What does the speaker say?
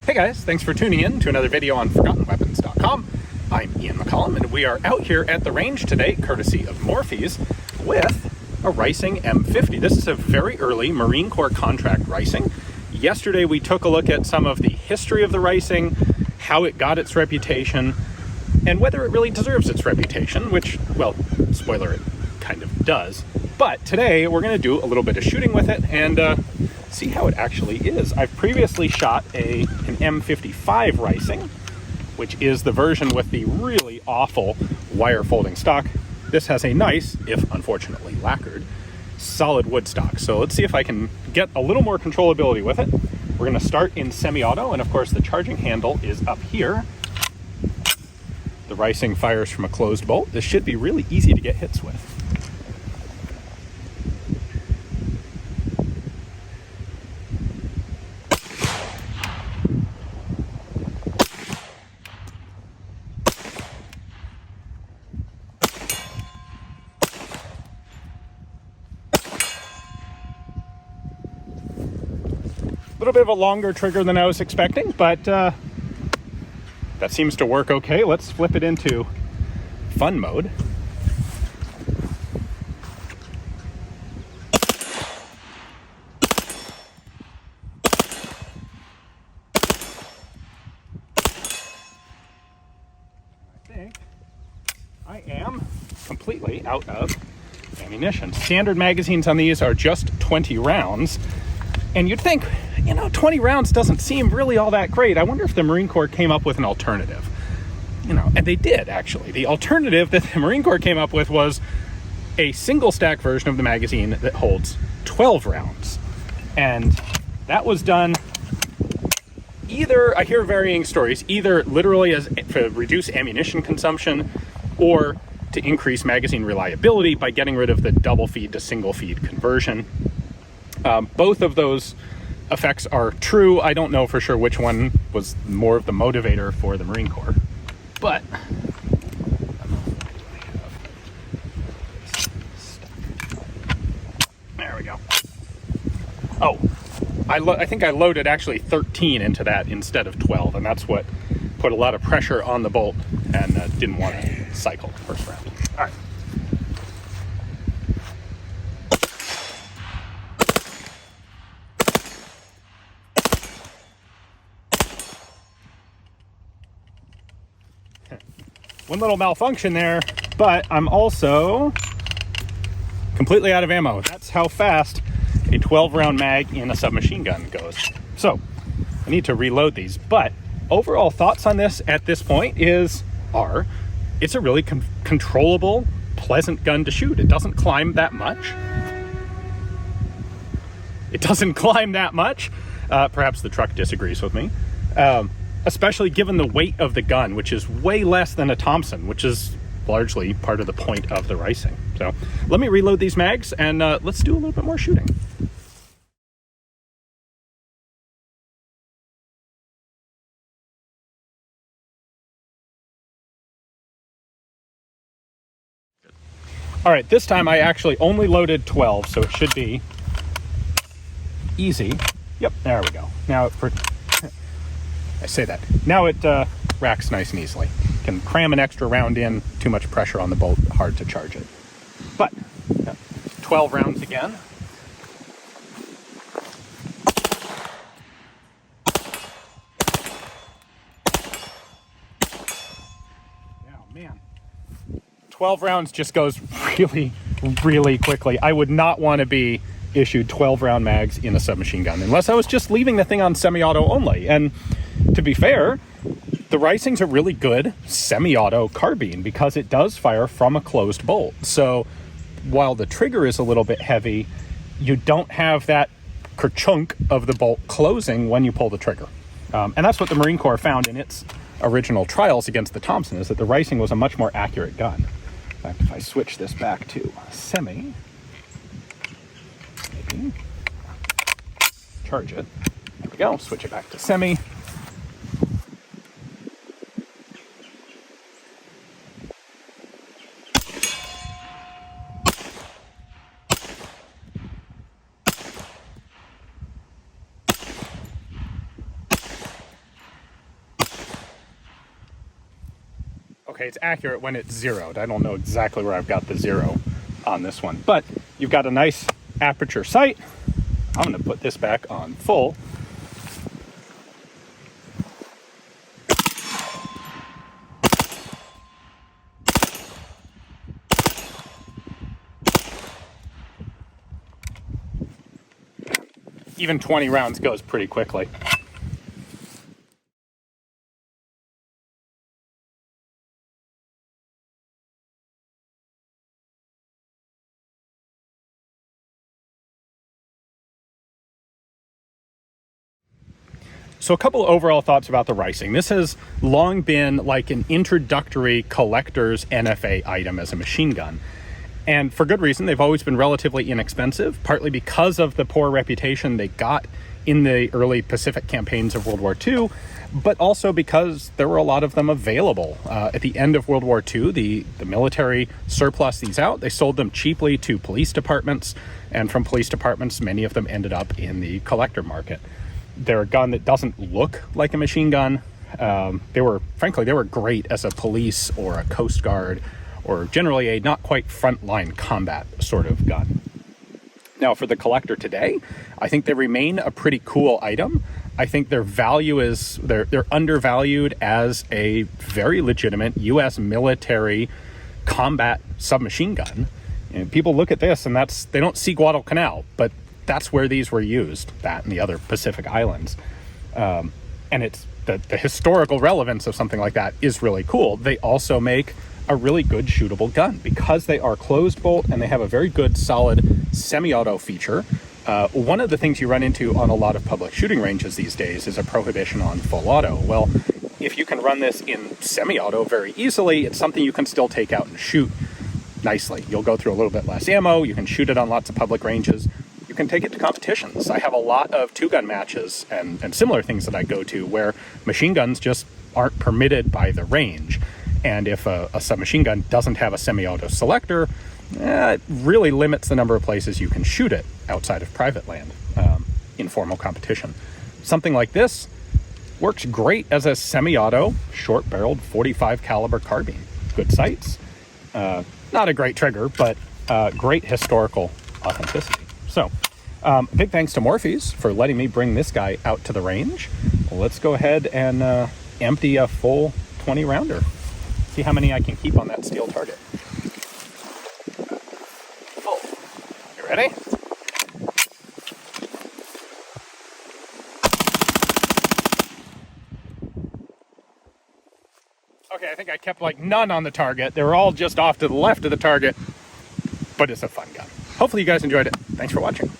Hey guys, thanks for tuning in to another video on ForgottenWeapons.com. I'm Ian McCollum, and we are out here at the range today, courtesy of Morphe's, with a Reising M50. This is a very early Marine Corps contract Reising. Yesterday we took a look at some of the history of the Reising, how it got its reputation, and whether it really deserves its reputation, which, well, spoiler, it kind of does. But today we're going to do a little bit of shooting with it and see how it actually is. I've previously shot an M55 Reising, which is the version with the really awful wire folding stock. This has a nice, if unfortunately lacquered, solid wood stock. So let's see if I can get a little more controllability with it. We're going to start in semi-auto, and of course the charging handle is up here. The Reising fires from a closed bolt. This should be really easy to get hits with. A little bit of a longer trigger than I was expecting, but that seems to work okay. Let's flip it into fun mode. I think I am completely out of ammunition. Standard magazines on these are just 20 rounds. And you'd think, 20 rounds doesn't seem really all that great. I wonder if the Marine Corps came up with an alternative. And they did, actually. The alternative that the Marine Corps came up with was a single stack version of the magazine that holds 12 rounds. And that was done either, I hear varying stories, either literally as to reduce ammunition consumption or to increase magazine reliability by getting rid of the double feed to single feed conversion. Both of those effects are true. I don't know for sure which one was more of the motivator for the Marine Corps, but there we go. Oh, I think I loaded actually 13 into that instead of 12, and that's what put a lot of pressure on the bolt and didn't want to cycle the first round. All right. One little malfunction there, but I'm also completely out of ammo. That's how fast a 12-round mag in a submachine gun goes. So I need to reload these, but overall thoughts on this at this point it's a really controllable, pleasant gun to shoot. It doesn't climb that much. Perhaps the truck disagrees with me. Especially given the weight of the gun, which is way less than a Thompson, which is largely part of the point of the Reising. So let me reload these mags and let's do a little bit more shooting. All right, this time I actually only loaded 12, so it should be easy. Yep, there we go. Now I say that. Now it racks nice and easily. Can cram an extra round in, too much pressure on the bolt, hard to charge it. But 12 rounds again. Oh man. 12 rounds just goes really, really quickly. I would not want to be issued 12 round mags in a submachine gun unless I was just leaving the thing on semi-auto only. And to be fair, the Reising's a really good semi-auto carbine because it does fire from a closed bolt. So while the trigger is a little bit heavy, you don't have that kerchunk of the bolt closing when you pull the trigger. And that's what the Marine Corps found in its original trials against the Thompson, is that the Reising was a much more accurate gun. In fact, if I switch this back to semi, maybe charge it. There we go. Switch it back to semi. Okay, it's accurate when it's zeroed. I don't know exactly where I've got the zero on this one, but you've got a nice aperture sight. I'm going to put this back on full. Even 20 rounds goes pretty quickly. So a couple overall thoughts about the Reising. This has long been like an introductory collector's NFA item as a machine gun. And for good reason. They've always been relatively inexpensive, partly because of the poor reputation they got in the early Pacific campaigns of World War II, but also because there were a lot of them available. At the end of World War II, the military surplus these out. They sold them cheaply to police departments, and from police departments, many of them ended up in the collector market. They're a gun that doesn't look like a machine gun. Frankly, they were great as a police or a Coast Guard, or generally a not quite frontline combat sort of gun. Now, for the collector today, I think they remain a pretty cool item. I think their value is, they're undervalued as a very legitimate U.S. military combat submachine gun. And people look at this and they don't see Guadalcanal, but that's where these were used, that and the other Pacific islands. And it's the historical relevance of something like that is really cool. They also make a really good shootable gun because they are closed bolt and they have a very good solid semi-auto feature. One of the things you run into on a lot of public shooting ranges these days is a prohibition on full auto. Well, if you can run this in semi-auto very easily, it's something you can still take out and shoot nicely. You'll go through a little bit less ammo. You can shoot it on lots of public ranges. You can take it to competitions. I have a lot of two-gun matches and similar things that I go to where machine guns just aren't permitted by the range. And if a submachine gun doesn't have a semi-auto selector, it really limits the number of places you can shoot it outside of private land in formal competition. Something like this works great as a semi-auto, short-barreled 45 caliber carbine. Good sights, not a great trigger, but great historical authenticity. So, big thanks to Morphe's for letting me bring this guy out to the range. Let's go ahead and empty a full 20 rounder. See how many I can keep on that steel target. Full. You ready? Okay, I think I kept like none on the target. They were all just off to the left of the target, but it's a fun gun. Hopefully you guys enjoyed it. Thanks for watching.